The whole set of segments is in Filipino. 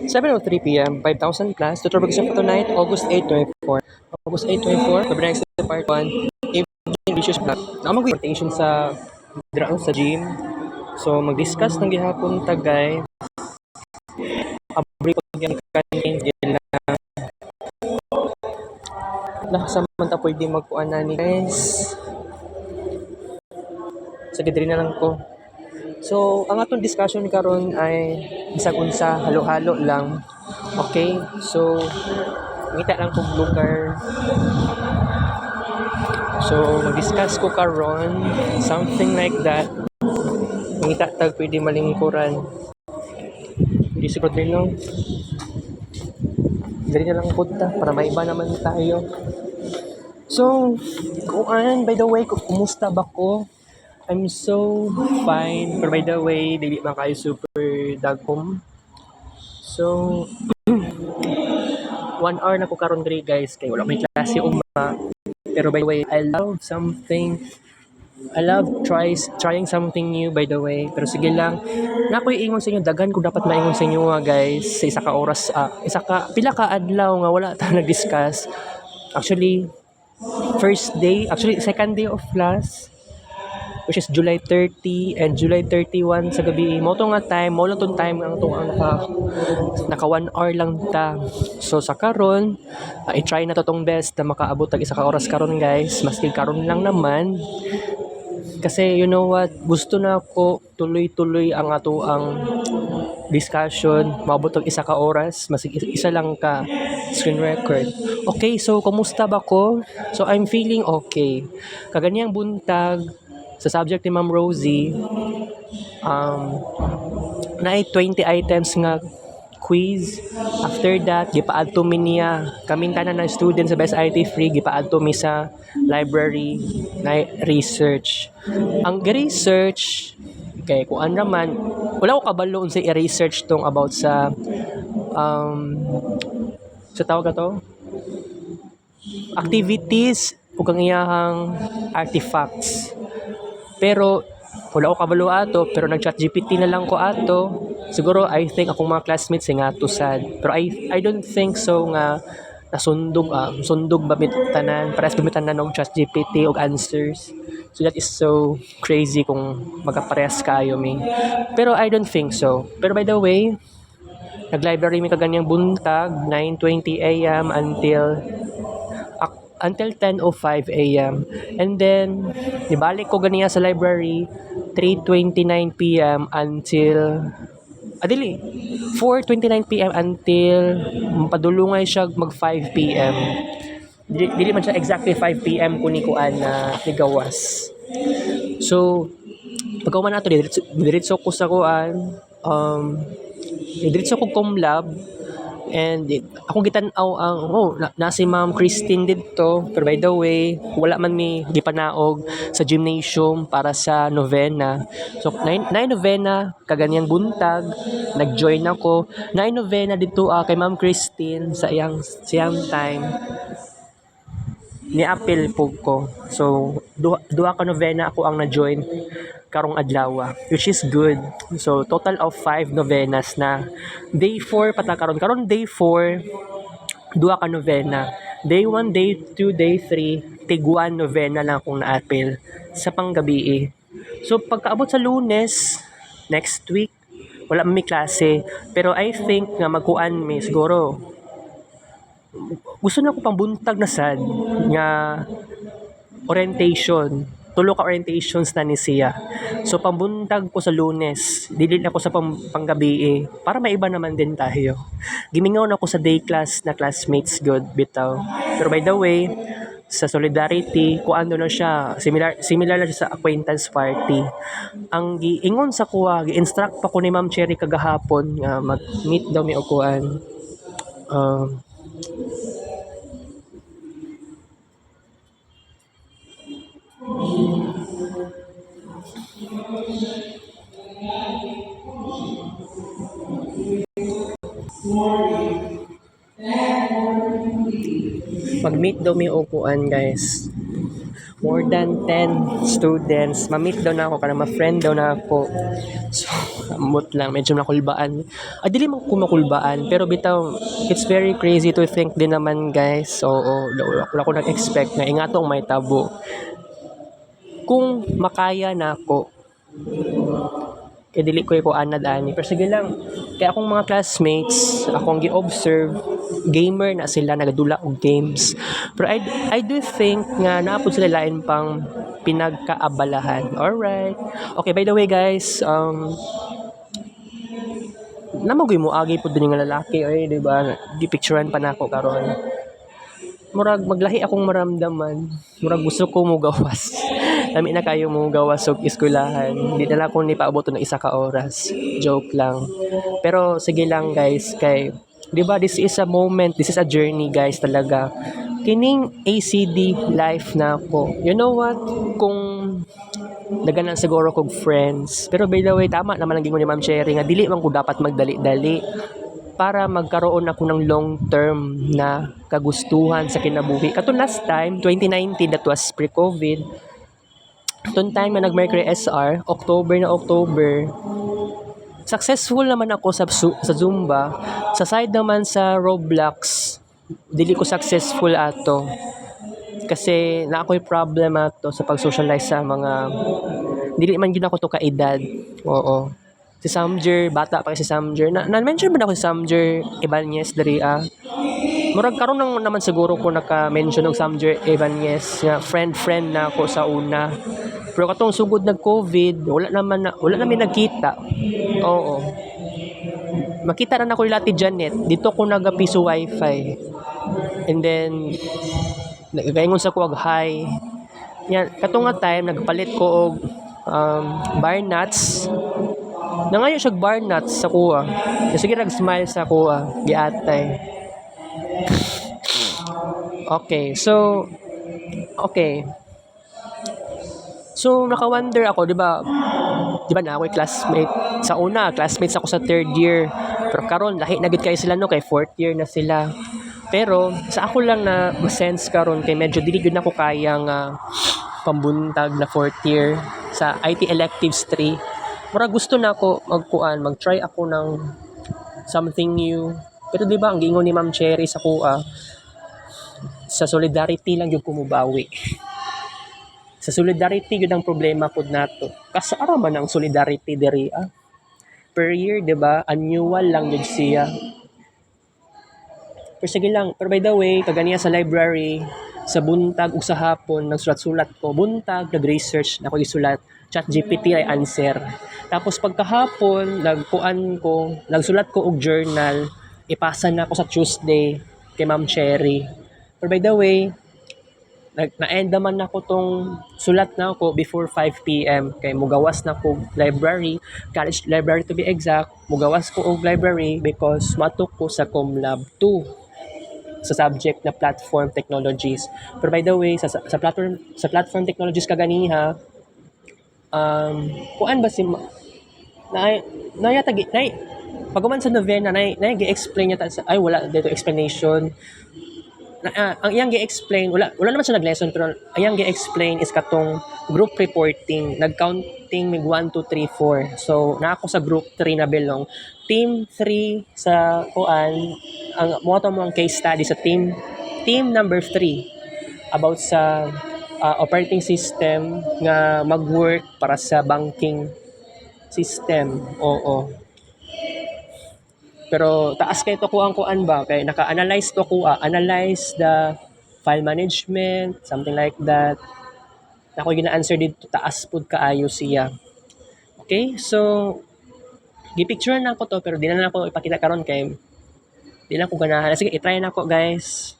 7:03 p.m., 5,000 plus. Tutor mag tonight, August 8, 24. August 8, 24, the next part 1, evening issues plan. Na mag-rotation sa sa gym. So, mag-discuss ng gihapon tagay. Abri ko yung kanin nila. Nakasamanta pwede magkuhan na ni guys. Sa gidri na lang ko. So, ang atong discussion karon ay bisag unsa halo-halo lang. Okay? So, ngita lang kong lugar. So, mag-discuss ko karon something like that. Ngita tag pwede malingkuran. Hindi siguro din no. Dali na lang punta para maiba naman tayo. So, by the way, kumusta ba ko? I'm so fine. Pero by the way, dili man kayo super dagkom. So, 1 hour na ko karon diri guys. Kaya wala may klase uma. Pero by the way, I love trying something new by the way. Pero sige lang. Na ako'y ingon sa inyo, dagan ko dapat maingon sa inyo guys. Sa isa ka oras, pila ka adlaw nga wala ta nag-discuss. Actually, second day of class, which is July 30 and July 31 sa gabi. Mo to nga time, mo lang tong time ang tong naka 1 hour lang ta. So sa karon, i-try na to tong best na makaabot tag isa ka oras karon guys. Maski karon lang naman. Kasi you know what, gusto na ako tuloy-tuloy ang discussion, maabot og isa ka oras, mas isa lang ka screen record. Okay, so kumusta ba ko? So I'm feeling okay. Kaganyang buntag sa subject ni Ma'am Rosie, na 20 items nga quiz. After that, gipaadto mi niya kaming tanan ng student sa Best IT Free, gipaadto mi sa library na research. Ang research kay kuan raman, wala ko kabalo unsay i-research tong about sa tawag ato activities ug ang iyahang artifacts. Pero wala ko kabalo ato, pero nag-chat GPT na lang ko ato. Siguro I think akong mga classmates nga to sad. Pero I don't think so nga sundog ba tanan, parehas ba tanan og chat GPT og answers. So that is so crazy kung magkaparehas kayo mi. Pero I don't think so. Pero by the way, nag-library mi kaganyang buntag 9:20 AM until 10:05 AM. And then, nibalik ko ganiya sa library 3:29 PM until 4:29 PM until padulungay siya mag 5 PM. Dili man siya exactly 5 PM kuni kuan na ligawas. So, pagka man ato diretso ko sa kuan, diretso ko Comlab. And akong gitan-aw na si Ma'am Christine dito. Pero by the way, wala man mi gipanaog sa gymnasium para sa novena. So na novena kaganyang buntag, nag-join ako. Na novena dito kay Ma'am Christine sa siyang time. Ni-appeal po ko. So duha ka novena ako ang na-join karong adlaw, which is good. So total of 5 novenas na. Day 4 pata karon day 4 duha ka novena. Day 1, day 2, day 3 tig 1 novena lang akong na-appeal sa panggabi. So pagkaabot sa Lunes next week wala may klase, pero I think nga magkuan mi siguro. Gusto na ko pang buntag na sad nga orientation. Tulo ka orientations na ni siya. So pambuntag ko sa Lunes, dili ako sa panggabi para maiba naman din tayo. Gimingaw na ako sa day class na classmates good bitaw. Pero by the way, sa Solidarity, kuan na siya, similar na siya sa acquaintance party. Ang giingon sa kuha, gi-instruct pa ko ni Ma'am Cherry kagahapon nga mag-meet daw mi og kuan. Mag-meet daw mi upuan guys. More than 10 students. Ma-meet daw na ako, kana ma-friend daw na ako. So, Amot lang, medyo nakulbaan. Dili man ko makulbaan, pero bitaw, it's very crazy to think din naman, guys. Oo, wala ko nag-expect na ingatong may tabo. Kung makaya na ako, kaya dili ko anad ani. Pero sige lang, kaya akong mga classmates, akong gi-observe, gamer na sila, nagadula og games. Pero I do think nga naapod sila lain pang pinagkaabalahan. Alright. Okay, by the way guys, namagoy mo agi po din nga lalaki, ay, di ba? Di picturean pa nako karon. Murag maglahi akong maramdaman. Murag gusto ko mo gawas. Lami na kayo mo gawas og eskwelahan. Di na lang ako ni paabot ng 1 ka oras. Joke lang. Pero sige lang guys, kay 'di ba this is a moment, this is a journey guys talaga. Kining ACD life na ako. You know what? Kung daganan siguro kog friends. Pero by the way, tama naman ang gingon ni Ma'am Cherry nga dili man ko dapat magdali-dali para magkaroon ako ng long-term na kagustuhan sa kinabuhi. Katong last time, 2019, that was pre-COVID. Itong time na nag-Mercury SR, October, successful naman ako sa Zumba. Sa side naman sa Roblox, dili ko successful ato. Kasi na ako'y problem ato sa pag-socialize sa mga... Dili man yun ako to ka-edad. Oo. Si Samjer, bata pa si Samjer. Na-mention ba na ako si Samjer Ibanez dari Murag karon nang naman siguro ko naka-mention og Samjer Ibanez nga friend na ako sa una. Pero katong sugod nag-COVID, wala namin nagkita. Oo. Makita na ako ni Lati Janet. Dito ko nagapiso wifi. And then nagaingon sa kuwag hi. Yan, katong nga time nagpalit ko og bar nuts. Nangayo siya bar nuts sa kuha. Sige nag-smile sa kuha. Giatay. Okay, so naka-wonder ako, 'di ba? 'Di ba na ako classmate sa una, classmates ako sa third year. Pero karon lahi na gid kay sila no kay fourth year na sila. Pero sa ako lang na ma-sense karon kay medyo dili gud nako kayang pambuntag na fourth year sa IT electives 3. Mura gusto na ako mag-try ako ng something new. Pero 'di ba ang giingon ni Ma'am Cherry sa kuha, sa solidarity lang yung kumubawi. Sa solidarity yun ang problema pod nato. Kasara man ang solidarity diri per year, 'di ba? Annual lang yun siya. Pero sige lang, pero by the way, kaganiya sa library, sa buntag ug sa hapon nagsulat-sulat ko. Buntag nag-research na ko isulat. ChatGPT ay answer. Tapos pagkahapon nagsulat ko og journal. Ipasa na ako sa Tuesday kay Ma'am Cherry. Pero by the way, na-end naman ako tong sulat na ako before 5 p.m. Kay mugawas na ko library, college library to be exact. Mugawas ko og library because matuk ko sa ComLab 2 sa subject na platform technologies. Pero by the way, sa platform technologies kaganiha, kuan ba si pagkuman sa novena na gi-explain niya ay wala dito explanation. Ang iyang gi-explain wala naman siya nag-lesson pero ang iyang gi-explain is katong group reporting, nag-counting mig 1 2 3 4. So na ako sa group 3 na belong. Team 3 sa kuan ang mo ang case study sa team number 3 about sa operating system nga mag-work para sa banking system. Oo. Pero taas kay to ko ang kuan ba kay naka-analyze to ko analyze the file management, something like that. Ako gina-answer dito taas pud kaayo siya. Okay? So gipicture na ko to pero di na ako ipakita karon kay di na ko ganahan. Sige, i-try na ko guys.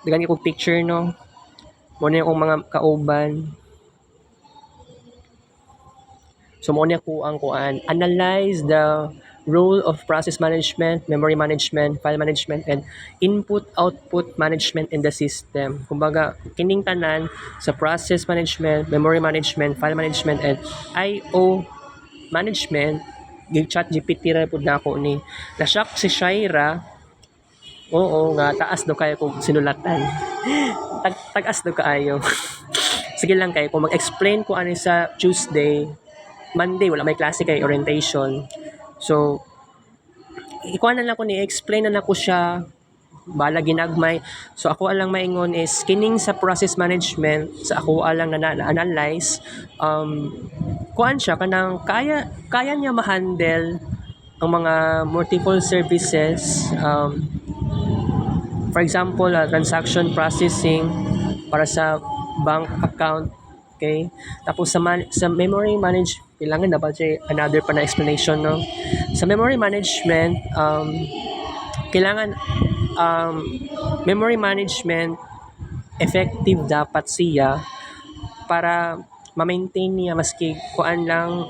Dagan ko picture no. Muna yung mga kauban. So muna ko ang kuan analyze the role of process management, memory management, file management, and input-output management in the system. Kumbaga, kining tanan sa process management, memory management, file management, and I/O management, ChatGPT ra pud nako ni. Na-shock si Shaira. Oo nga, taas do kayo kung sinulatan. Tagas do kaayo. sige lang kay kung mag-explain ko ano sa Tuesday, Monday wala may klase kay orientation. So ikuha na lang ko ni explain na ko siya bala ginagmay. So ako alang maingon is kining sa process management sa ako alang na-analyze kuan siya kanang kaya niya ma-handle ang mga multiple services, for example transaction processing para sa bank account, okay, tapos sa memory manage kailangan na ba another pa na explanation, no? Sa memory management kailangan memory management effective dapat siya para ma-maintain niya maski kuan lang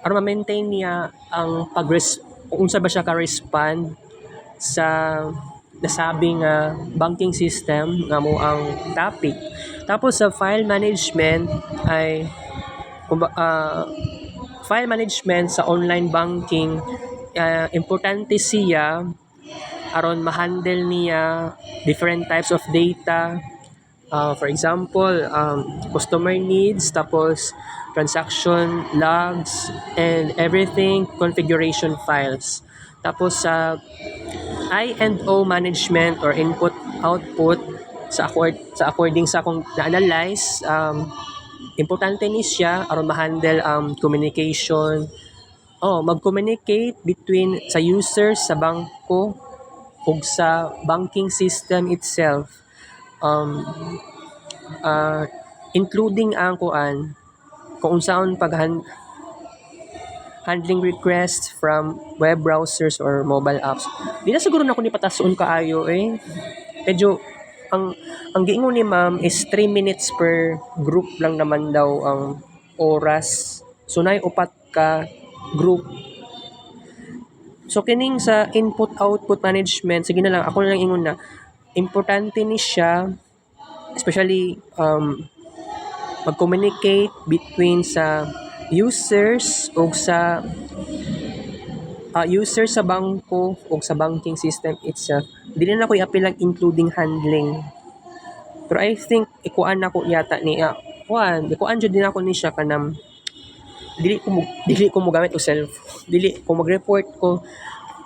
para ma-maintain niya ang kung unsa ba siya ka-respond sa nasabing banking system nga mo ang topic. Tapos sa file management ay file management sa online banking, importante siya aron ma-handle niya different types of data. For example, customer needs, tapos transaction logs, and everything configuration files. Tapos sa I&O management or input output sa according sa akong na-analyze, importante ni siya aron ma-handle communication. Mag-communicate between sa users sa bangko ug sa banking system itself, including ang kung unsaon handling requests from web browsers or mobile apps. Di na siguro na ako ni patason kaayo medyo ang giingon ni ma'am is 3 minutes per group lang naman daw ang oras, so nay upat ka group. So kining sa input output management, sige na lang ako na lang ingon na importante ni siya, especially mag-communicate between sa users o sa users sa bangko o sa banking system itself. Dili na ko i-appeal lang including handling. Pero I think ikuan na ko yata ni ikuan jud din ako ni siya kanang dili ko mo gamit og cellphone. Dili ko mag-report ko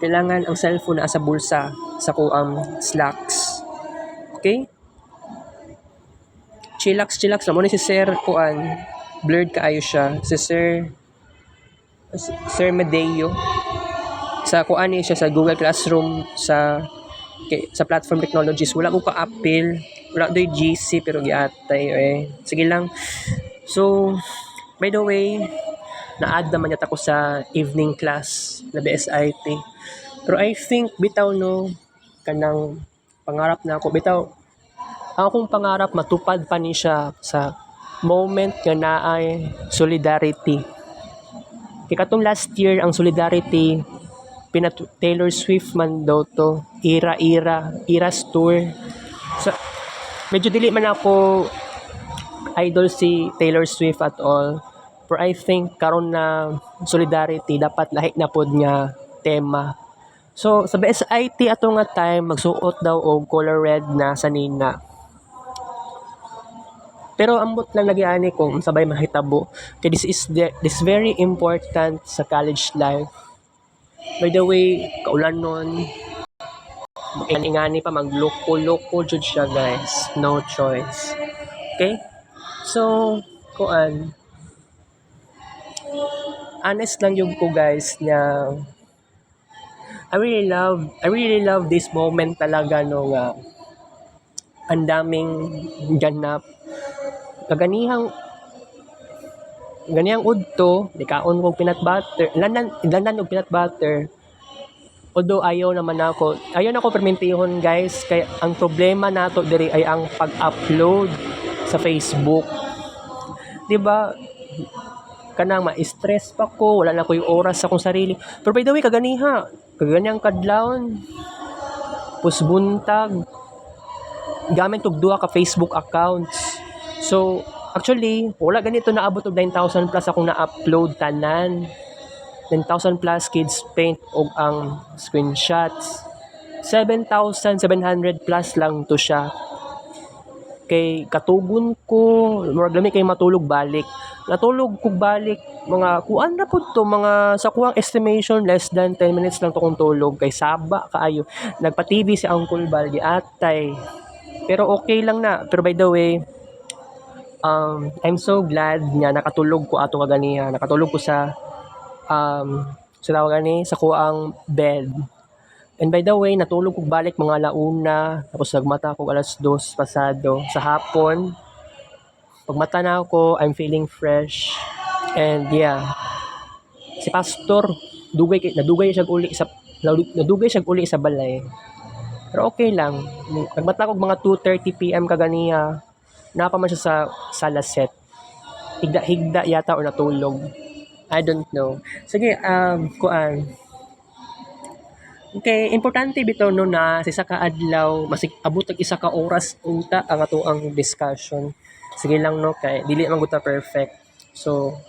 kailangan ang cellphone na sa bulsa sa ko slacks. Okay? Chillax lang mo ni si Sir kuan blurred kaayo siya si Sir Medeo sa kuan ni siya sa Google Classroom sa platform technologies. Wala ko ka-appeal, wala doy GC pero giatay sige lang. So by the way, na-add naman yata ko sa evening class na BSIT. Pero I think bitaw no kanang pangarap na ako bitaw ang akong pangarap matupad pa ni siya sa moment nga naay solidarity. Kaya katong last year ang solidarity Taylor Swift man daw to, Eras Tour. So, medyo dili man ako idol si Taylor Swift at all. Pero I think karon na solidarity dapat lahi na pod nga tema. So sa BSIT ato nga time magsuot daw og color red na sa nina. Pero ambot lang lagi ani kung sabay mahitabo. Kaya this very important sa college life. By the way, kaulan nun, ingani pa magloko jud siya guys. No choice. Okay? So, honest lang yung ko guys na I really love this moment talaga no nga ang daming ganap. Ganihang udto, di kaon kong peanut butter, landan og peanut butter. Although ayaw na ako permentihon guys, kay ang problema nato diri ay ang pag-upload sa Facebook. 'Di ba? Kanang ma-stress pa ko, wala na ko yung oras sa akong sarili. Pero by the way, kaganyang kadlawon, pusbuntag, gamit og duha ka Facebook accounts. So, actually, wala ganito naabot og 9,000 plus akong na-upload tanan. 10,000 plus kids paint og ang screenshots. 7,700 plus lang to siya. kay katugon ko, murag lami kay matulog balik. Natulog ko balik mga kuan na pud to, mga sa kuang estimation less than 10 minutes lang to kong tulog kay saba kaayo. Nagpa-TV si Uncle Bal di atay. Pero okay lang na. Pero by the way, I'm so glad nga nakatulog ko ato kaganiha. Nakatulog ko sa tawag gani sa kuang bed. And by the way, natulog ko balik mga alauna, tapos nagmata ko 2:00 pasado sa hapon. Pagmata na ako, I'm feeling fresh. And yeah, si Pastor, nadugay siya uli sa balay. Pero okay lang. Nagmata ko mga 2:30 PM kaganiha. Napa man siya sa sala set. Higda yata o natulog. I don't know. Sige, kuan. Okay, importante bitaw no na sa isa ka adlaw masig abot og isa ka oras unta ang atoang discussion. Sige lang no kay dili man gud ta perfect. So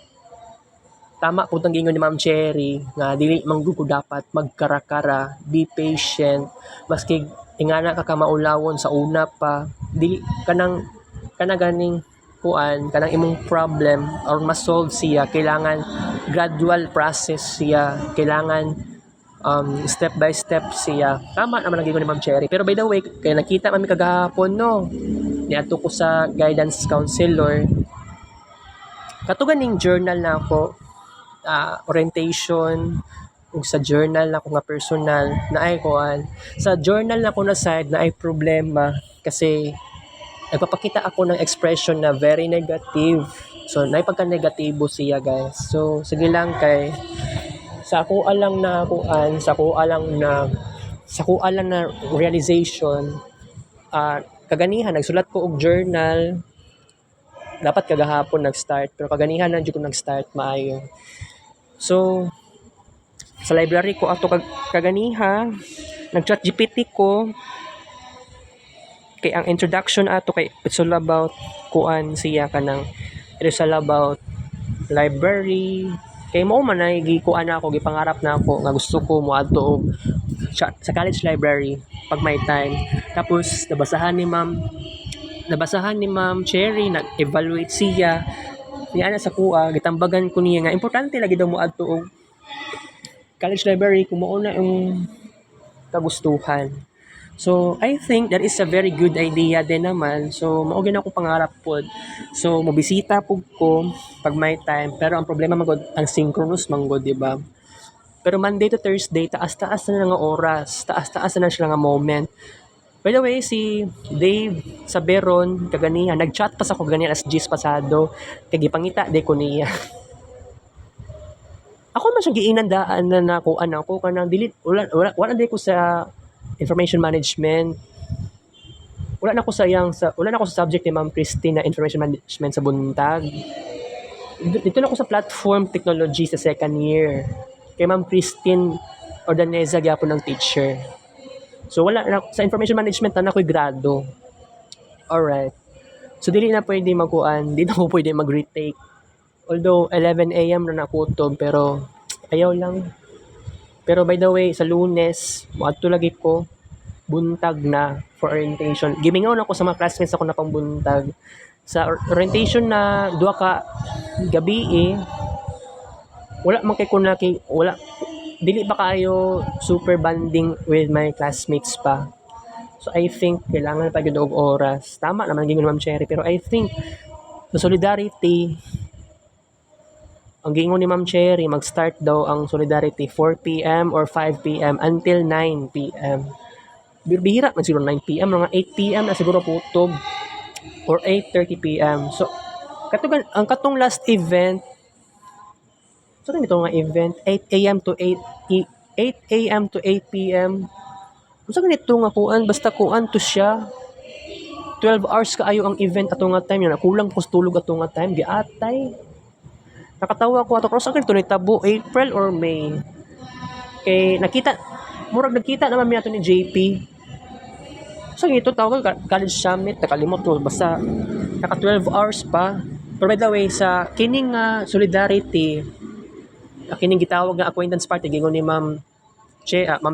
tama pud ang gingon ni Ma'am Cherry nga dili man gud ko dapat magkara-kara, be patient maski ingana ka maulawon sa una pa dili kana ganing kuan kanang imong problem or ma-solve siya kailangan gradual process siya, kailangan step by step siya. Tama naman ang gigon ni Ma'am Cherry. Pero by the way, kaya nakita kami kagahapon no. Niadto ko sa guidance counselor. Katugan ning journal na ako, orientation ug sa journal na ako nga personal na ay kuan. Sa journal na ko na side na ay problema kasi nagpapakita ako ng expression na very negative. So, naipagka-negatibo siya guys. So, sige lang kay sa ako alang na realization kaganihan nagsulat ko og journal dapat kagahapon nag-start pero kaganihan na jud ko nag-start maayo. So sa library ko ato kaganiha nag-chat GPT ko kay ang introduction ato kay it's all about kuan siya kanang it's all about library. Kay mo man ay gikuan ako, gipangarap na ako nga gusto ko moadto og sa college library pag may time. Tapos nabasahan ni Ma'am Cherry, nag-evaluate siya. Niya na sa kuha, gitambagan ko niya nga importante lagi daw moadto og college library kung mao na yung kagustuhan. So, I think that is a very good idea din naman. So, mao gyud ako pangarap pod. So, mobisita pug ko pag may time. Pero ang problema magod ang synchronous manggod, di ba? Pero Monday to Thursday, taas-taas na nga oras. Taas-taas na siya nga moment. By the way, si Dave Saberon, kaganiha, nag-chat pa sa ko ganiya 10 pasado. Kay gipangita di ko niya. Ako man siyang giinandaan na nakuan ako kanang dili wala di ko sa information management. Wala na ako sa subject ni Ma'am Christine na information management sa buntag. Dito na ako sa platform technology sa second year. Kay Ma'am Christine Ordaneza gyapon ng teacher. So wala na sa information management na ako'y grado. Alright. So dili na pwede magkuan, di na ako pwede mag-retake. Although 11 AM na nakutob pero ayaw lang. Pero by the way, sa Lunes, moadto lagi ko buntag na for orientation. Gimingaw na ako sa mga classmates ako na pangbuntag. Sa orientation na duha ka gabi wala man kay dili pa kayo super bonding with my classmates pa. So I think kailangan pa gyud og oras. Tama naman gingon Ma'am Cherry pero I think sa solidarity ang gingon ni Ma'am Cherry, mag-start daw ang Solidarity 4 PM or 5 PM until 9 PM. Bihira man siguro 9 PM, mga 8 PM na siguro kutob or 8:30 PM. So, katong last event, so ito nga event, 8 AM to 8 PM. So, ganito nga kuan, basta kuan to siya. 12 hours kaayo ang event ato nga time, yun, kulang ko tulog ato nga time, giatay. Nakatawa ko ato, pero sa akin ito nitabo, April or May. Kay murag nagkita naman niya ito ni JP. So ito tawag college summit, nakalimot ko, basta naka 12 hours pa. Pero by the way, sa kining solidarity, kining gitawag nga acquaintance party, gingon ni Ma'am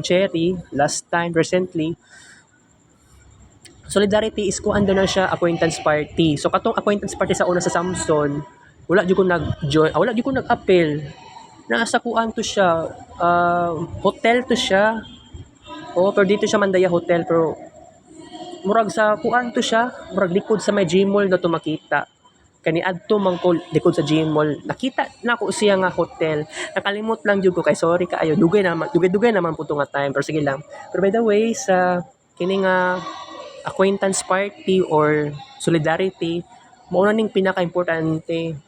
Cherry, last time, recently, Solidarity is kung ando na siya acquaintance party. So katong acquaintance party sa una sa Samson, wala jud ko nag-join, wala jud ko nag-appeal. Nasa kuan to siya, hotel to siya. Pero dito siya Mandaya Hotel, pero murag sa kuan to siya, murag likod sa may Gmall na to makita. Kani adto man ko likod sa Gmall, nakita na ko siya nga hotel. Nakalimot lang jud ko kay sorry kaayo, dugay naman po to nga time, pero sige lang. Pero by the way, sa kini nga acquaintance party or solidarity, mao na ning pinaka-importante.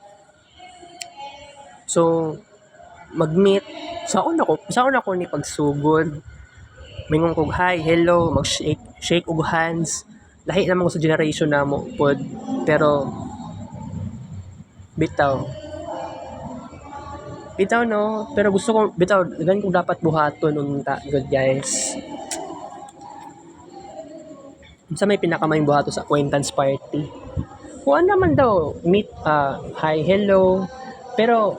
So, mag-meet sa una ko ni pagsugod. Mingon kog hi, hello, mag-shake og hands. Lahi naman ko sa generation namo pod, pero bitaw. Bitaw no, pero gusto ko bitaw ganun kung dapat buhaton unta, good guys. Sa may pinakamayong buhato sa acquaintance party. Kuan naman daw, meet, hi, hello. Pero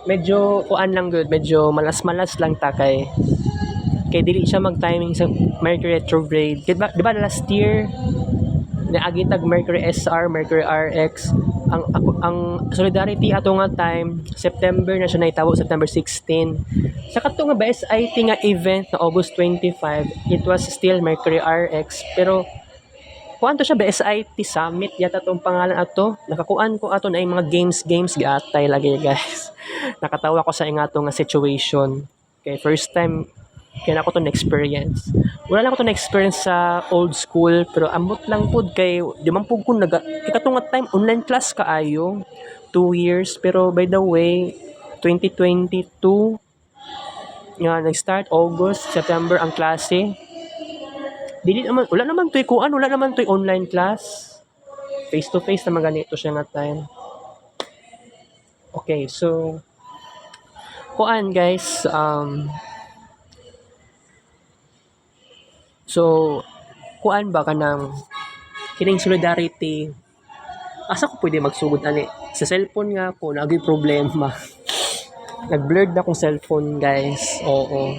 medyo kuan lang good, medyo malas-malas lang ta kay dili siya mag-timing sa Mercury retrograde. Di ba last year naagitag Mercury SR, Mercury RX. Ang solidarity ato nga time, September na siya naitabo, September 16. Sa kato nga ba SIT nga event na August 25, it was still Mercury RX, pero kuan to siya ba SIT Summit yata tong pangalan ato. Nakakuan ko ato na yung mga games giatay lagi guys. Nakatawa ko sa ingato nga situation. Okay, first time kaya ako to na-experience. Wala lang ako to na-experience sa old school, pero ambot lang pod kay di man pud ko katong nga time online class kaayo 2 years, pero by the way 2022 nga nag-start August, September ang klase. Wala naman to'y kuan, wala naman to'y online class. Face to face naman ganito siya nga time. Okay, so kuan guys, so kuan ba kanang kining solidarity, asa ko pwede magsugod ani sa cellphone nga ko nagay problema. Nag-blurred na akong cellphone guys, oo,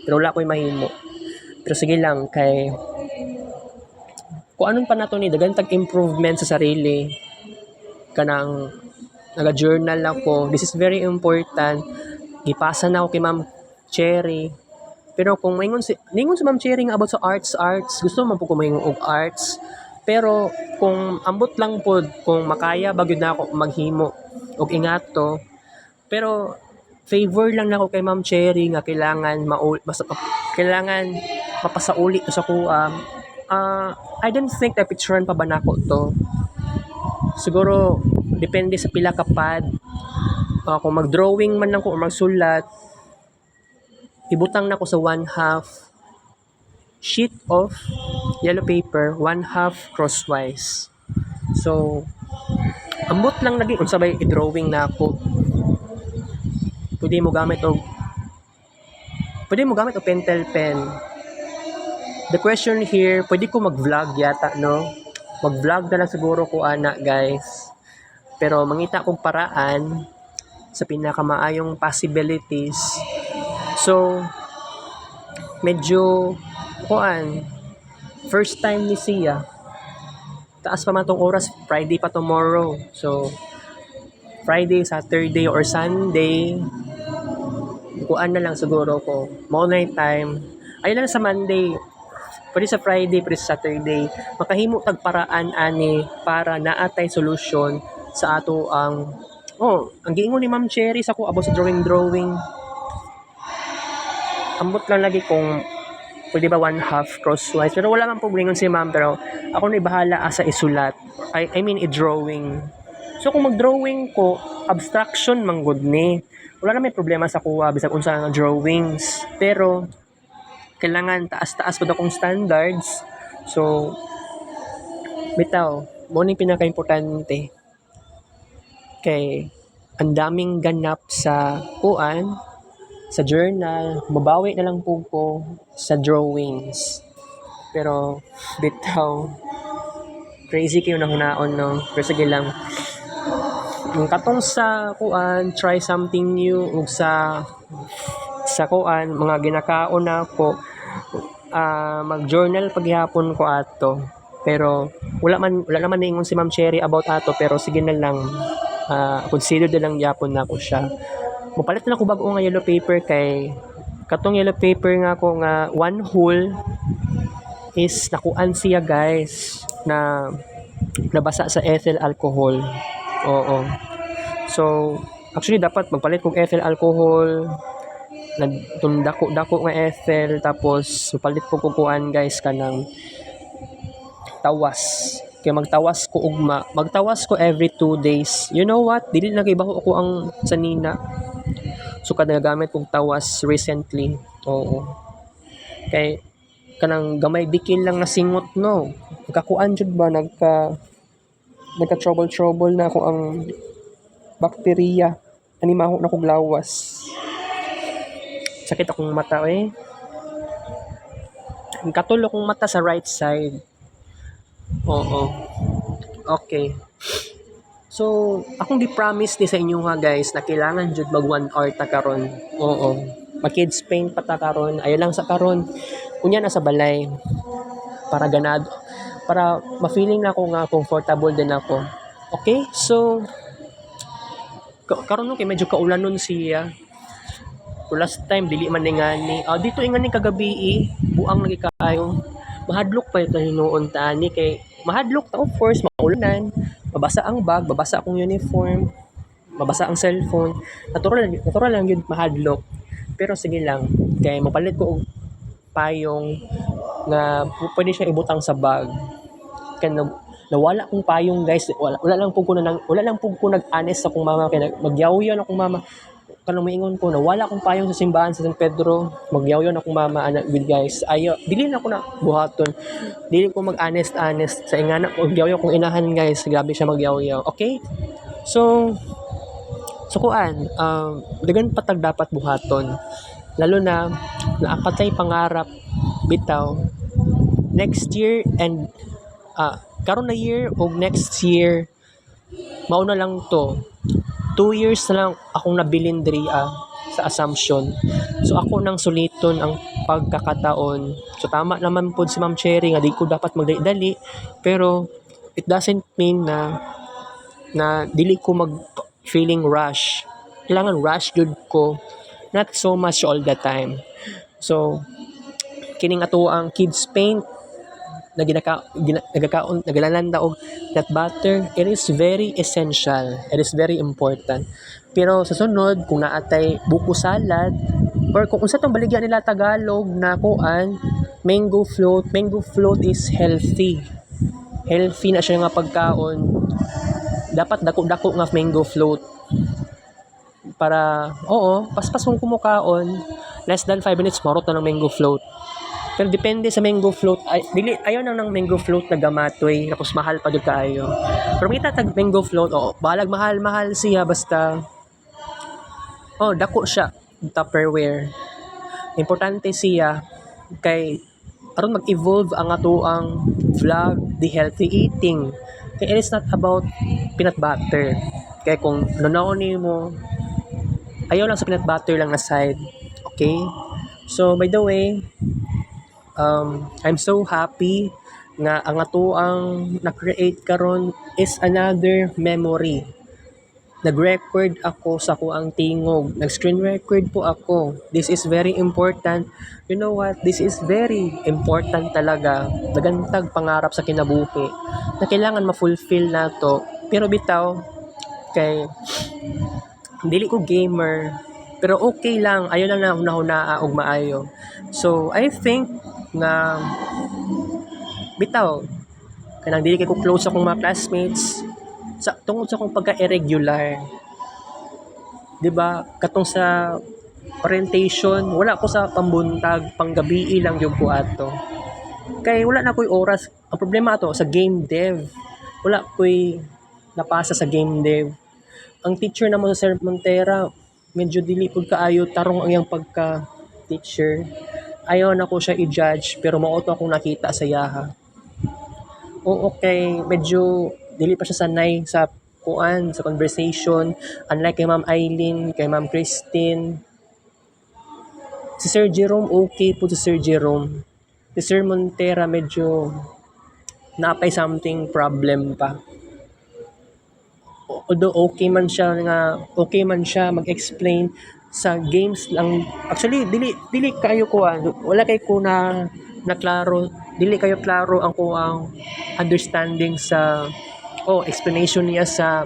pero wala ko'y mahimo. Pero sige lang, kay kung anong pa nato ni dagan tag improvement sa sarili, kanang naga-journal ako. This is very important. Gipasa na ako kay Ma'am Cherry. Pero kung ningon si Ma'am Cherry nga about sa arts, gusto man po ko maingon og arts. Pero kung ambot lang pod, kung makaya bagyod na ako maghimo og ingato. Pero favor lang nako kay Ma'am Cherry nga kailangan kailangan mapasauli to sa kuha. I don't think na picturean pa ba nako to. Siguro depende sa pila ka pad. Kung mag-drawing man lang ko o magsulat, ibutang na ko sa 1/2 sheet of yellow paper, 1/2 crosswise. So, ambot lang lagi kung sabay i-drawing na ako. Pwede mo gamit o pentel pen. The question here, pwede ko mag-vlog yata, no? Mag-vlog na lang siguro ko ana, guys. Pero mangita kong paraan sa pinakamaayong possibilities. So, medyo first time ni siya. Taas pa man tong oras, Friday pa tomorrow. So, Friday, Saturday, or Sunday, kuan na lang siguro ko. Morning time. Ayun lang sa Monday. Pwede sa Friday, pwede sa Saturday. Makahimo tag paraan ani para naatay solusyon sa ato ang giingon ni Ma'am Cherry sa ko about sa drawing. Ambot lang lagi kung pwede ba 1/2 crosswise. Pero wala man po glingon si Ma'am, pero ako na bahala asa isulat. I mean i-drawing. So kung mag-drawing ko, abstraction man gud ni. Wala na may problema sa kuha bisag unsa nga drawings. Pero kailangan taas-taas pud akong standards. So bitaw, mo ni pinaka-importante. Kay ang daming ganap sa sa journal, mabawi na lang po ko sa drawings. Pero bitaw, crazy kayo nang hunaon, no? Pero sige lang. Yung katong sa try something new ug sa mga ginakaon na ko, mag-journal paghihapon ko ato. Pero wala naman ningon si Ma'am Cherry about ato, pero sige na lang, consider na lang yapon nako siya. Mopalit na ako bag-o nga yellow paper kay katong yellow paper nga ako nga one whole is nakuan siya guys na nabasa sa ethyl alcohol. Oo. So, actually dapat magpalit kog ethyl alcohol, dako nga ethyl, tapos palit po kukuan guys kanang tawas. Kaya magtawas ko every 2 days. You know what? Dili na kay baho ako ang sanina. So kada gamit kong tawas recently. Oo. Kay kanang gamay bikil lang na singot no. Nagkakuan jud ba nagka trouble na ako ang bakterya. Animaho na kog lawas. Sakit akong mata eh. Katulog akong mata sa right side. Oo. Okay. So, akong gi-promise ni sa inyo nga guys na kailangan jud mag 1 hour ta karon. Oo. Mag-kids paint pa ta karon. Ayo lang sa karon. Unya na sa balay. Para ganado. Para ma-feeling na ako nga comfortable din ako. Okay? So, karon no kay medyo kaulanon siya. So last time dili man ngani. Dito ingani kagabi buang lagi kaayo. Mahadlok pa ito hinuon ta ani kay mahadlok ta of course maulanan. Mabasa ang bag, mabasa akong uniform, mabasa ang cellphone. Natural lang yun mahadlok. Pero sige lang kay mapalit ko og payong nga pwede siya ibutang sa bag. Kay nawala kong payong guys. Wala lang po ko nag-honest sa akong mama kay magyawyan akong mama. Kanang maingon ko na wala akong payong sa simbahan sa San Pedro, magyawyon akong mama anak with guys. Dili na ako na buhaton. Dili ko honest sa ingana ko magyawyo kong inahan guys. Grabe siya magyawyaw. Okay? So kuan, dagan patag dapat buhaton. Lalo na naapatay pangarap bitaw next year and karon na year o next year mauna lang to 2 years na lang akong nabilin diri sa Assumption. So ako nang suliton ang pagkakataon. So tama naman po si Ma'am Cherry nga di ko dapat magdali, pero it doesn't mean na dili ko mag feeling rush. Kailangan rush jud ko. Not so much all the time. So kining ato ang kids paint na nagalalanda og nut butter, it is very essential. It is very important. Pero sa sunod, kung naatay buko salad, or kung unsa tong baligya nila Tagalog na kuan, mango float is healthy. Healthy na siya nga pagkaon. Dapat dako-dako nga mango float. Para, paspas kung kumukaon, less than 5 minutes, marot na ng mango float. Pero depende sa mango float. Ayaw nang ng mango float na gamatoy. Tapos mahal pa doon kaayo. Pero may tatag mango float. Balag mahal siya. Basta, dako siya. Tupperware. Importante siya. Kay, aron mag-evolve ang ato ang vlog, the healthy eating. Kaya it is not about peanut butter. Kaya kung nanawin mo, ayaw lang sa peanut butter lang na side. Okay? So, by the way, I'm so happy nga ang ato ang na-create karon is another memory. Nag-record ako sa kuang tingog. Nag-screen record po ako. This is very important. You know what? This is very important talaga. Nagantag pangarap sa kinabuhi na kailangan ma-fulfill nato. Pero bitaw, kay dili ko gamer. Pero okay lang. Ayaw lang na hunahunaa og maayo. So, I think nga bitaw kanang dili kay ko close akong mga classmates tungod sa akong pagka-irregular, di ba? Katong sa orientation wala ko sa pambuntag, panggabi lang yung ko ato kay wala na ko'y oras. Ang problema ato sa game dev, wala ko'y napasa sa game dev. Ang teacher naman sa Sir Montera medyo dili pud kaayo tarong ang iyang pagka teacher. Ayaw na ko siya i-judge, pero mauto akong nakita sa yaha. Okay, medyo dili pa siya sanay sa sa conversation. Unlike kay Ma'am Eileen, kay Ma'am Christine. Si Sir Jerome, okay po si Sir Jerome. Si Sir Montera, medyo napay something problem pa. Although okay man siya mag-explain sa games lang. Actually dili kayo ko wala kay ko na klaro, dili kayo klaro ang understanding sa explanation niya sa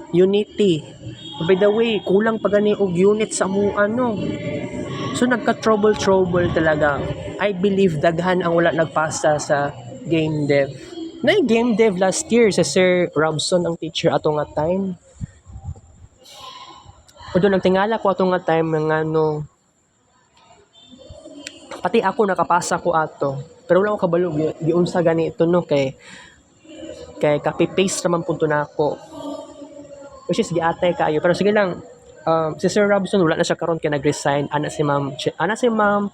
Unity. By the way, kulang pa gani og unit sa mo So nagka-trouble talaga. I believe daghan ang wala nagpasa sa game dev. Na game dev last year sa Sir Robson ang teacher ato nga time. Although nagtingala ko ato nga time nga pati ako nakapasa ko ato. Pero wala ko kabalo giunsa ganito kay copy paste naman punto na ako. Which is giatay kaayo. Pero sige lang, si Sir Robson wala na siya karon kay nag-resign. Ana si Ma'am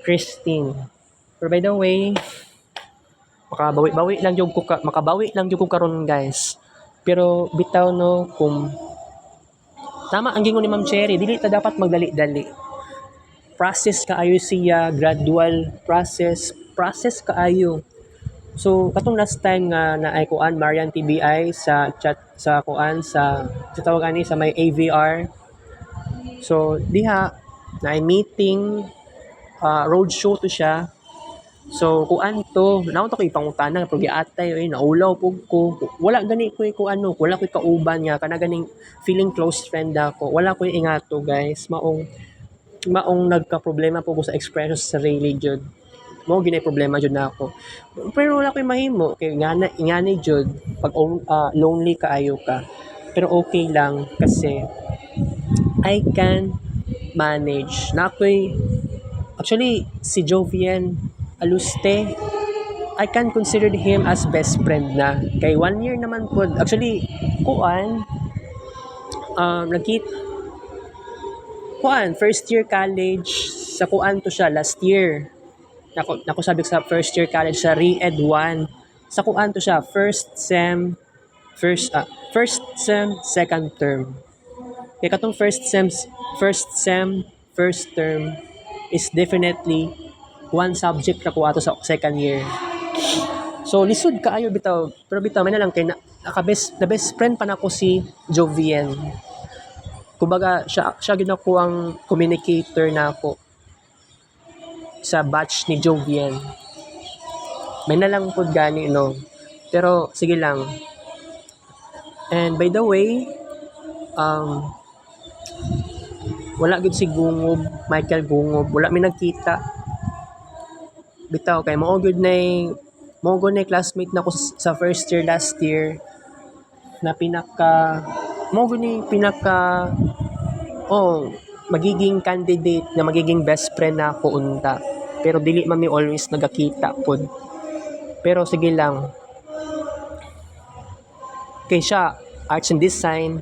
Christine. Pero by the way, makabawi lang jud ko karon guys. Pero bitaw kung tama ang gingon ni Ma'am Cherry, dili ta dapat magdali-dali. Process kaayo siya, gradual process kaayo. So katong last time nga naay kuan Marian TBI sa chat sa kuan sa tawag ani sa may AVR. So diha naay meeting, roadshow to siya. So kuan to, naon to ko ipangutana pero giatay naulaw pug ko. Wala gani ko wala ko kauban nga kana ganing feeling close friend ako. Wala ko ingato guys, maong nagka-problema po ko sa expression sa sarili jud. Mo ginay problema jud na ako. Pero wala ko'y mahimo kay ingani jud pag lonely kaayo ka. Pero okay lang kasi I can manage. Actually si Jovian Aluste, I can consider him as best friend na. Kay 1 year naman po. Actually, first year college sa to siya last year. Nako sabi sa first year college sa Re-Ed 1. Sa to siya first sem second term. Kaya katong first term is definitely one subject na ko ato sa second year. So lisod kaayo bitaw, pero bitaw may na lang kay the best friend pa nako si Jovian. Kumbaga siya gid ako ang communicator na ako sa batch ni Jovian. May na lang pud gani Pero sige lang. And by the way, wala gid si Michael Gungob, wala mi nagkita. Bitaw kay mao gud na classmate nako sa first year last year na magiging candidate na magiging best friend na ako unta. Pero dili man mi always nagakita pod. Pero sige lang. Kay siya arts and design.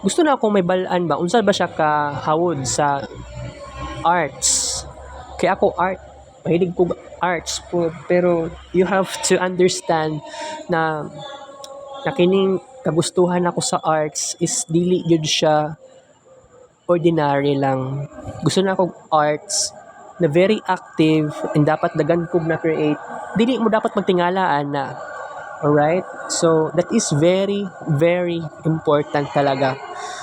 Gusto na akong may balaan ba unsa ba siya ka hawod sa arts. Kay ako mahilig ko arts po, pero you have to understand na kining kagustuhan ako sa arts is dili gyud siya ordinary lang. Gusto na akong arts na very active and dapat dagan kog na create. Dili mo dapat magtingalaan na. Alright? So that is very very important talaga.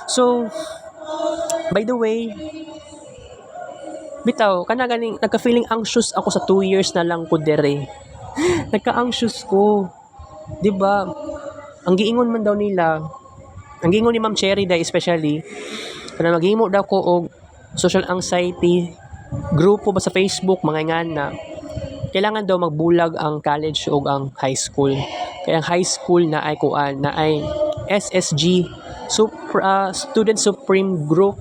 So by the way, bitaw, ganing nagka-feeling anxious ako sa 2 years na lang ko dere. Nagka-anxious ko. 'Di ba? Ang giingon man daw nila, ang giingon ni Ma'am Cherry dai especially, kana maghimo daw ko og social anxiety grupo ba sa Facebook mga ingana. Kailangan daw magbulag ang college o ang high school. Kaya ang high school na ay SSG, Student Supreme Group.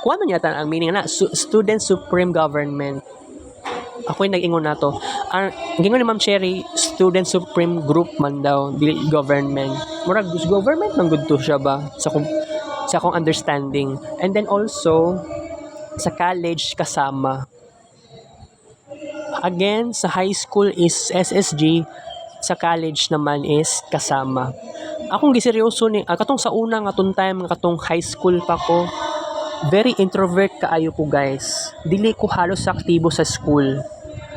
Kung ano yata ang meaning na Student Supreme Government. Ako yung nag-ingon na to. Ang gingon ni Ma'am Cherry, Student Supreme Group man daw, dili government. Murag government man good to siya ba sa akong understanding. And then also sa college kasama. Again, sa high school is SSG, sa college naman is kasama. Akong giseryoso ni katong sa una nga time katong high school pa ko, very introvert kaayo ko guys. Dili ko halos aktibo sa school.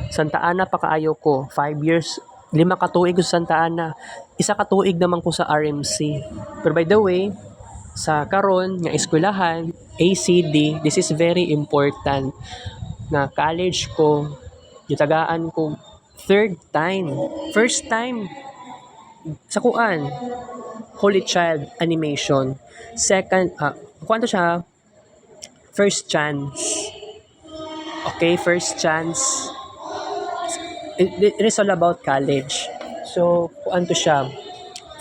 Santa Ana pa kaayo ko. 5 years 5 ka tuig ko sa Santa Ana, 1 ka tuig naman ko sa RMC. Pero by the way, sa karon nga eskwelahan, ACD, this is very important na college ko, gitagaan ko third time. First time sa kuan, Holy Child Animation. Second, kuan to siya, first chance. Okay, first chance. It is all about college. So, kuan to siya,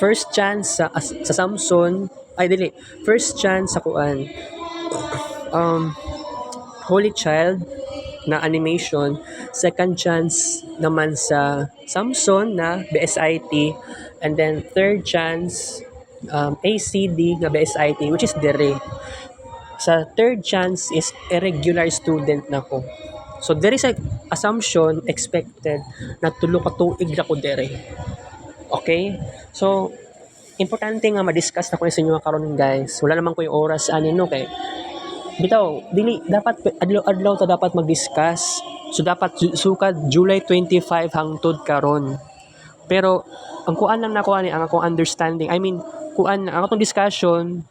first chance sa Samson, ay dili, first chance sa kuan, Holy Child na animation, second chance naman sa Samson na BSIT, and then third chance ACD na BSIT, which is Dere. Sa third chance is irregular student na ko. So there is a assumption expected na tulo ka tuig na ko Dere. Okay? So importante nga ma-discuss na ko sa inyo karon guys. Wala naman ko yung oras no kay bitaw dili dapat adlaw ta dapat mag-discuss. So dapat sukad July 25 hangtod karon. Pero ang kuan lang nako ani ang akong understanding. I mean, kuan ang atong discussion,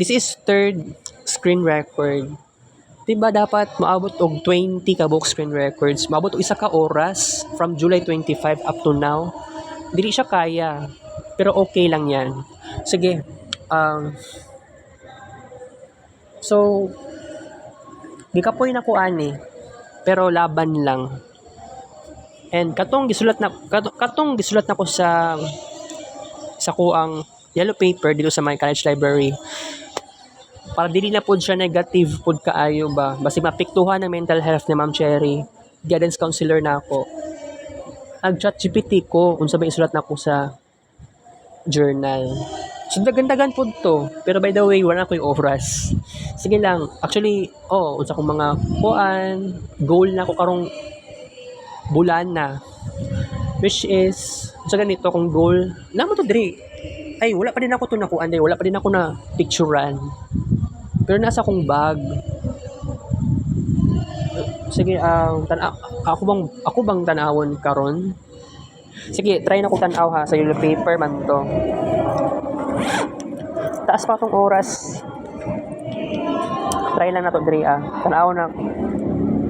this is third screen record. Diba dapat maabot og 20 ka book screen records, maabot og 1 ka oras from July 25 up to now. Dili siya kaya, pero okay lang yan. Sige, so di ka po na ko ani, pero laban lang. And katong gisulat na ko sa kuang yellow paper dito sa my college library, para dili na pod siya negative pod kaayo ba, basi mapiktuhan ng mental health ni Ma'am Cherry, guidance counselor na ako. Nag-chat GPT ko unsa ba isulat na ko sa journal. So dagan-dagan pod to, pero by the way wala na ko'y oras. Sige lang, actually unsa kong mga kuan goal na ko karong bulan na, which is sa ganito kong goal naman to diri, ay wala pa din ako to nakuan day, wala pa din ako na picturean, pero nasa akong bag. Sige, ako bang tanawon karon? Sige, try na ko tanaw ha sa yellow paper man to. Taas pa tong oras, try lang na to diri tanaw na.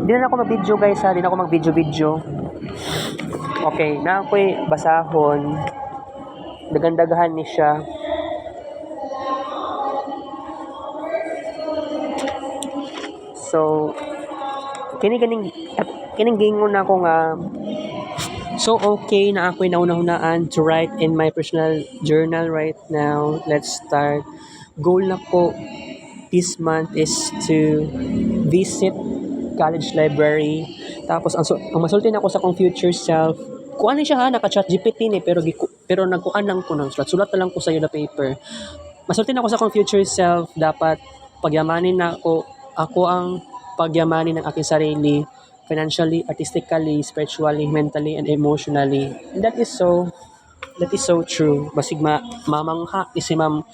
Di na ako mag-video guys ha, di na ako mag-video. Okay, na ako'y basahon. Dagandagahan ni siya. So, kining gingon na ako nga, so okay na ako'y nauna-hunaan to write in my personal journal right now. Let's start. Goal na ko this month is to visit college library. Tapos ang masulti na ako sa kong future self. Kuan siya ha, naka-chat GPT ni pero nagkuan lang ko ng sulat na lang ko sa yellow paper. Masulti na ako sa kong future self, dapat pagyamanin na ako ang pagyamanin ng aking sarili, financially, artistically, spiritually, mentally, and emotionally. And that is so true. Basig mamangha si Ma'am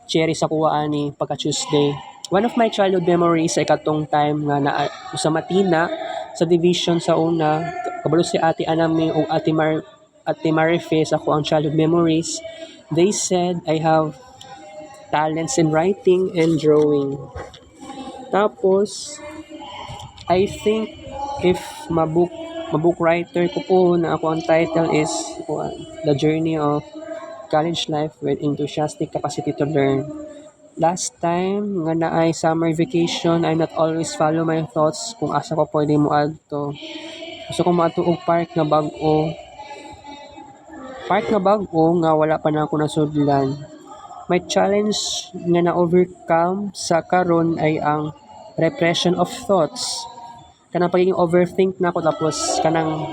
Cherry sa kuwaan ni pagka Tuesday. One of my childhood memories sa ikatong time nga na sa Matina, sa division sa una, kabalo si Ate Anami o Ate Marife sa ako ang childhood memories. They said I have talents in writing and drawing. Tapos, I think if mabook writer ko po na ako ang title is The Journey of College Life with Enthusiastic Capacity to Learn. Last time nga na ay summer vacation, I not always follow my thoughts kung asa ko pwede mo adto. Gusto ko maadto og park nga bag-o nga wala pa na ako nasudlan. My challenge nga na-overcome sa karon ay ang repression of thoughts. Kanang pagiging overthink na ako, tapos kanang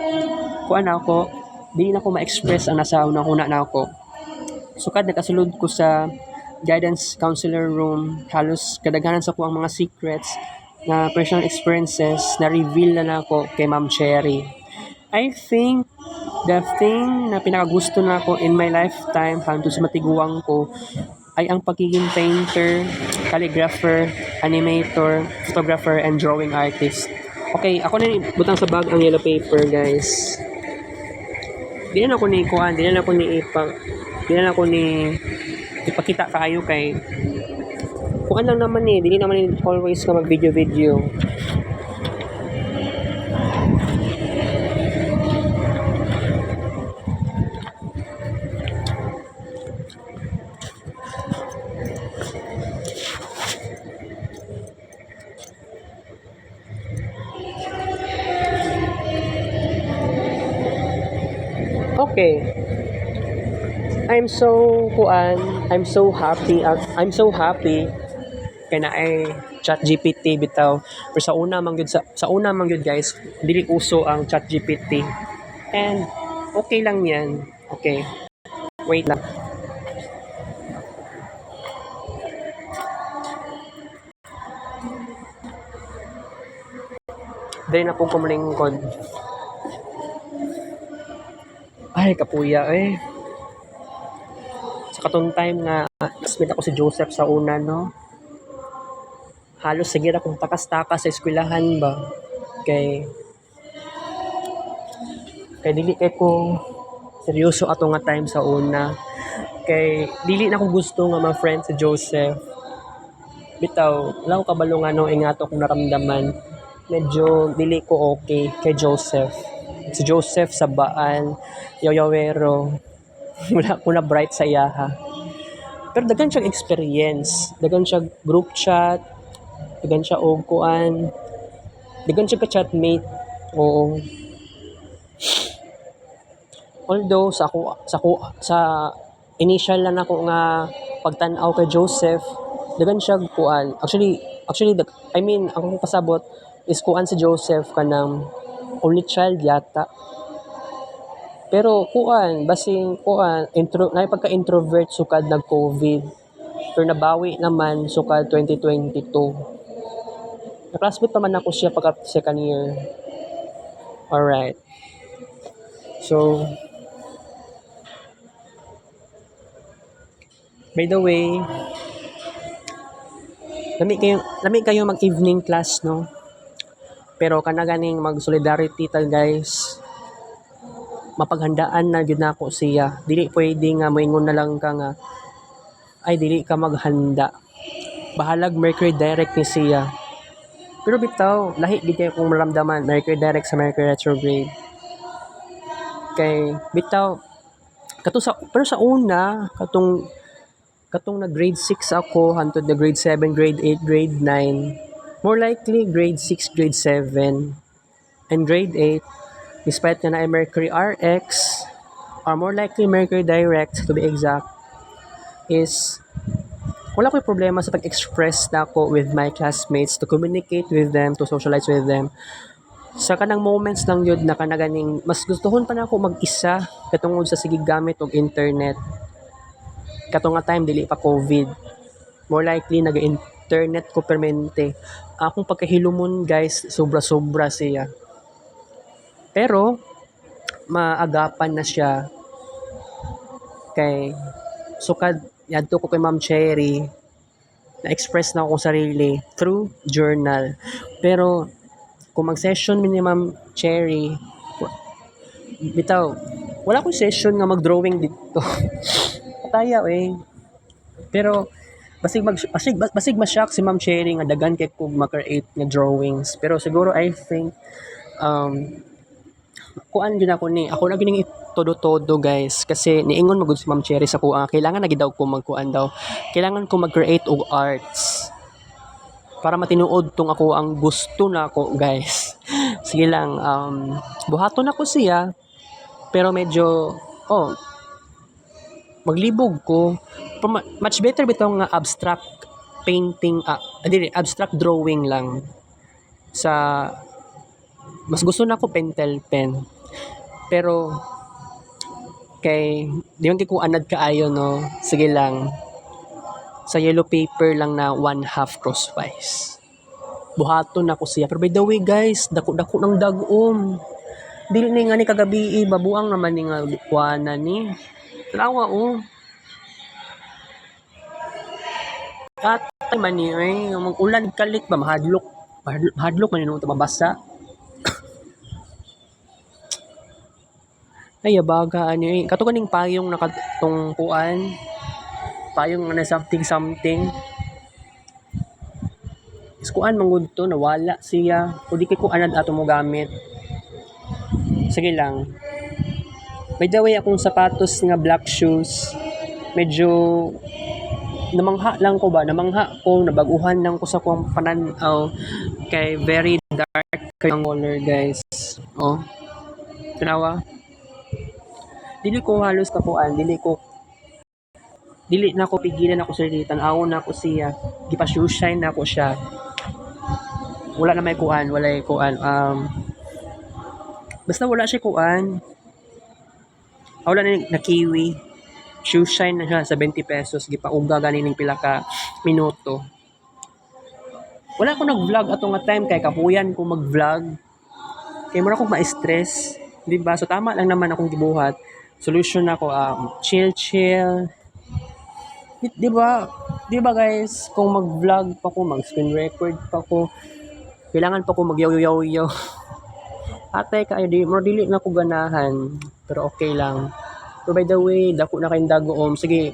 kuan ako, di na ako ma-express ang nasa una na ako. So kad nakasulod ko sa guidance counselor room, halos kadaghanan sa ko ang mga secrets na personal experiences na reveal na ako kay Ma'am Cherry. I think the thing na pinakagusto na ako in my lifetime hangtod sa matiguang ko ay ang pagiging painter, calligrapher, animator, photographer, and drawing artist. Okay, ako na butang sa bag ang yellow paper, guys. di na ako ni kuan, di na ako ni ipakita kaayo kay kuan lang naman eh, dili naman ni always ka mag video. Okay. I'm so happy kay na ay chat GPT bitaw. Pero sa una man gyud guys, dili uso ang chat GPT. And okay lang 'yan. Okay. Wait lang. Dili na po kumlingkod. Ay, kapuya eh. Sa katong time nga classmate ako si Joseph sa una, no? Halos sige akong takas-takas sa eskwelahan ba. Kay dili kay ko seryoso ato nga time sa una. Kay dili na ko gusto nga ma-friend si Joseph. Bitaw, wala ko kabalo nga no ingato kong naramdaman. Medyo dili ko okay kay Joseph. Si Joseph sabaan, yayawero. Wala ko na bright sa iyaha. Pero daghan siyang experience, daghan siyang group chat, daghan siya og kuan, daghan siya ka chatmate. Oo. Although sa initial lang ako nga pagtan-aw kay Joseph, daghan siya kuan. I mean, akong pasabot is kuan si Joseph kanang only child yata. Pero kuan, basing kuan, na pagka-introvert sukad nag-COVID. Pero nabawi naman sukad 2022. Na-classmate pa man ako siya pagka second year. Alright. So, by the way, lami kayo mag-evening class, no? Pero kanaganing mag-solidarity ta guys. Mapaghandaan na gyud nako siya. Dili pwede nga moingon na lang ka nga ay dili ka maghanda. Bahalag Mercury direct ni siya. Pero bitaw, lahi gid kay kong maramdaman Mercury direct sa Mercury retrograde. Kay bitaw pero sa una katong na grade 6 ako hantod na grade 7, grade 8, grade 9. More likely grade 6, grade 7 and grade 8 despite na Mercury RX or more likely Mercury direct to be exact is wala ko'y problema sa pag-express na ako with my classmates, to communicate with them, to socialize with them. Sa kanang moments lang yun na kanaganing mas gustuhon pa na ako mag-isa katungod sa sige gamit og internet. Katong nga time dili pa COVID. More likely naga-internet ko permente. Akong pagkahilumon guys, sobra-sobra siya. Pero maagapan na siya kay sukad yadto ko kay Ma'am Cherry na-express na ako sarili through journal. Pero kung mag-session ni Ma'am Cherry bitaw wala ko session nga mag-drawing dito. Pataya eh. Pero basig ma-shock si Ma'am Cherry nga dagan kay ko ma-create nga drawings. Pero siguro I think kuan gyud ako na gining todo guys kasi niingon magud si Ma'am Cherry sa kuha kailangan na gid daw ko magkuan daw kailangan ko mag-create og arts para matinuod tong ako ang gusto na ako guys. Sige lang buhaton ako siya pero medyo maglibog ko much better bitaw nga abstract painting abstract drawing lang sa mas gusto na ko pentel pen. Pero kay di man ko anad kaayo no. Sige lang. Sa yellow paper lang na 1/2 crosswise. Buhaton ako siya. Pero by the way guys, dako-dako ng dagom. Dili ni nga ni kagabi babuang naman ni nga kuana ni. Lawa At man ni mag-ulan kalik ba mahadlok man ni mabasa. Ay yabaga ano eh. Kato kaning payong nakatong kuan. Payong na something something. Is kuan manggod to nawala siya. O di kay kuan ato mo gamit. Sige lang. By the way, akong sapatos nga black shoes, medyo namangha lang ko ba? Namangha ko, nabaguhan lang ko sa kuwang pananaw kay very dark kay ang color guys. Oh, tanawa. Dili ko halos kakuan, dili na ko pigilan ako sa tan-awon na ako siya. Gipa-shoe shine na ako siya. Wala na may kuan, wala kuan. Basta wala siya kuan. Wala na kiwi. Shoe shine na siya sa 20 pesos. Gipauga ganin ng pila ka minuto. Wala ko nag-vlog ato nga time kay kapuyan ko mag-vlog. Kay mura ko ma-stress, di ba? So tama lang naman akong gibuhat. Solution ako chill. Di ba? Di ba guys, kung mag-vlog pa ko, mag-screen record pa ko, kailangan pa ko mag-yaw-yaw-yaw. Ate ka di mo dili na ko ganahan, pero okay lang. So by the way, dako na kayong dagoom. Sige.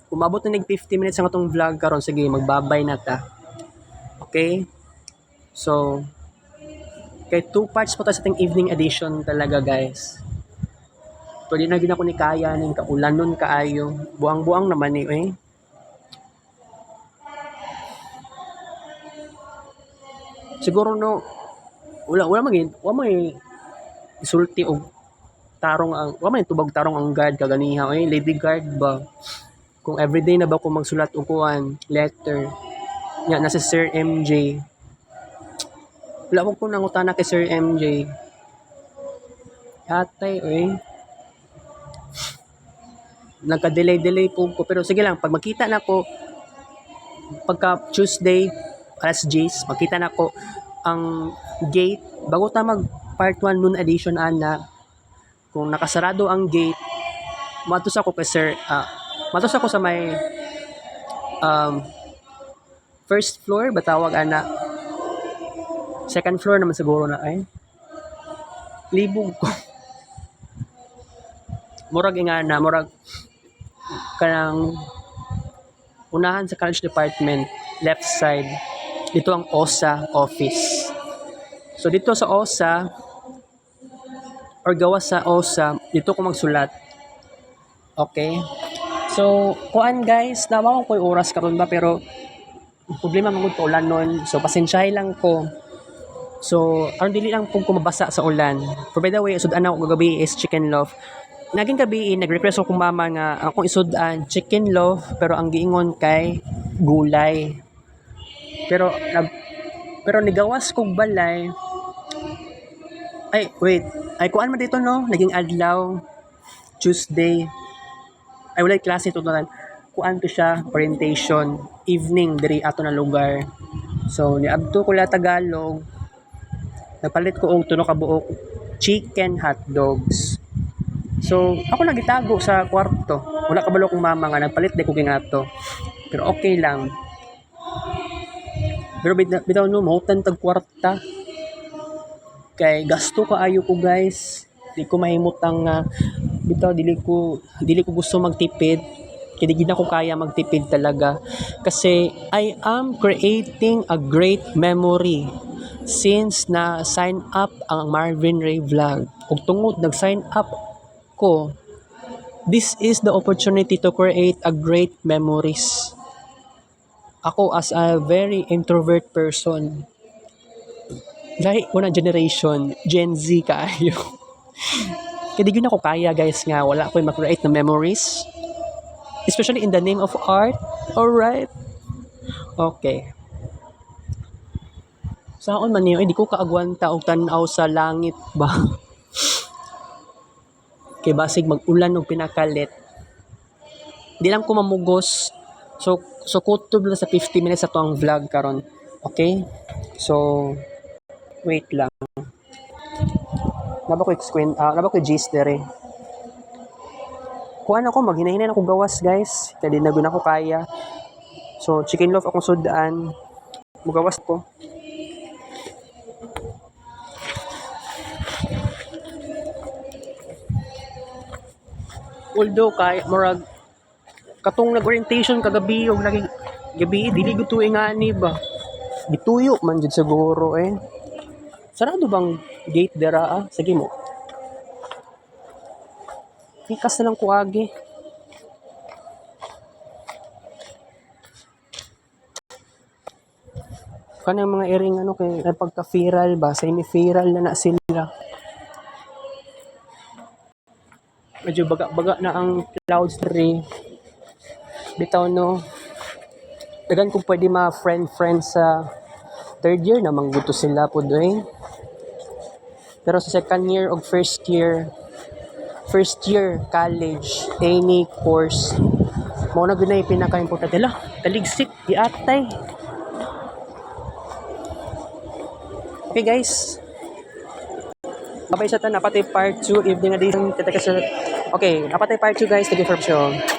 Umabot na 50 minutes ang atong vlog karon. Sige, magbabay na ta. Okay? So, kay 2 parts po tayo sa ating evening edition talaga guys. Pwede na gina ko ni kaya ning kaulan nun kaayo. Buang-buang naman ni eh. Siguro no wala may isulti og tarong ang wala may tubag tarong ang guard kaganiha lady guard ba kung everyday na ba ko magsulat og kuan letter nya na si Sir MJ. Wala ko nangutana kay Sir MJ. Atay, nagka-delay po ko. Pero sige lang, pag makita na ko, pagka Tuesday, alas 10, makita na ko ang gate. Bago ta mag part 1 noon edition, ana, kung nakasarado ang gate, matos ako kay Sir, matos ako sa may first floor, batawag ana. Second floor naman siguro na libog ko. Murag ingana, murag kanang unahan sa college department, left side. Dito ang OSA office. So dito sa OSA or gawa sa OSA, dito ko magsulat. Okay? So, kuan guys, nawa ko yung oras karon ba pero problema magud ko ulan nun. So pasensyahay lang ko. So, ang dili lang kung kumabasa sa ulan. For by the way, sudan ako gagabi is chicken loaf. Naging gabi, nag-request ako kung mama nga akong isudan chicken loaf pero ang giingon kay gulay. Pero nigawas kog balay. Ay, wait. Ay, kuan man dito no? Naging adlaw Tuesday. Ay, wala klase ito na. Kuan to siya, orientation, evening, diri ato na lugar. So, niabto ko la Tagalog. Nagpalit ko og tulo ka buok chicken hot dogs. So, ako nagitago sa kwarto. Wala kabalo kong mama nga nagpalit di ko gingato. Pero okay lang. Pero bitaw no mautan tag kwarta. Kay gasto kaayo ko guys. Di ko mahimutang bitaw dili ko gusto magtipid. Kaya di na ko kaya magtipid talaga. Kasi I am creating a great memory since na sign up ang Marvin Ray Vlog. Ug tungod nag-sign up ko, this is the opportunity to create a great memories. Ako as a very introvert person, like unang generation, Gen Z kaayo. Kaya di na ko kaya guys nga, wala ko mag-create na memories. Especially in the name of art. Alright? Okay. Saan man niyo, di ko kaagwanta og tan-aw sa langit ba? Kay basig mag-ulan og pinakalit. Di lang ko mamugos. So kutob na sa 50 minutes ato ang vlog karon. Okay? So wait lang. Naba ko gist dere. Kuan ako maghinahinay ako gawas guys. Kaya di na guna ko kaya. So chicken loaf akong sudan. Mugawas ko. although kay murag katong nag-orientation kagabi og lagi gabi dili gud tuig nga ni ba. Gituyo man jud siguro eh. Sarado bang gate dera ah? Sige mo. Ikas na lang kuagi. Kanang mga iring ano kay ay pagka-feral ba, semi-feral na sila. Medyo baga-baga na ang clouds tree. Bitaw no. Dagan kung pwede ma-friend sa third year namang gusto sila po doon. Pero sa second year o first year college, any course, mo na gud na pinaka-importante la, taligsik di atay. Okay guys. Babay sa tan napatay part 2 evening edition. Okay, napatay part 2 guys. Thank you for watching.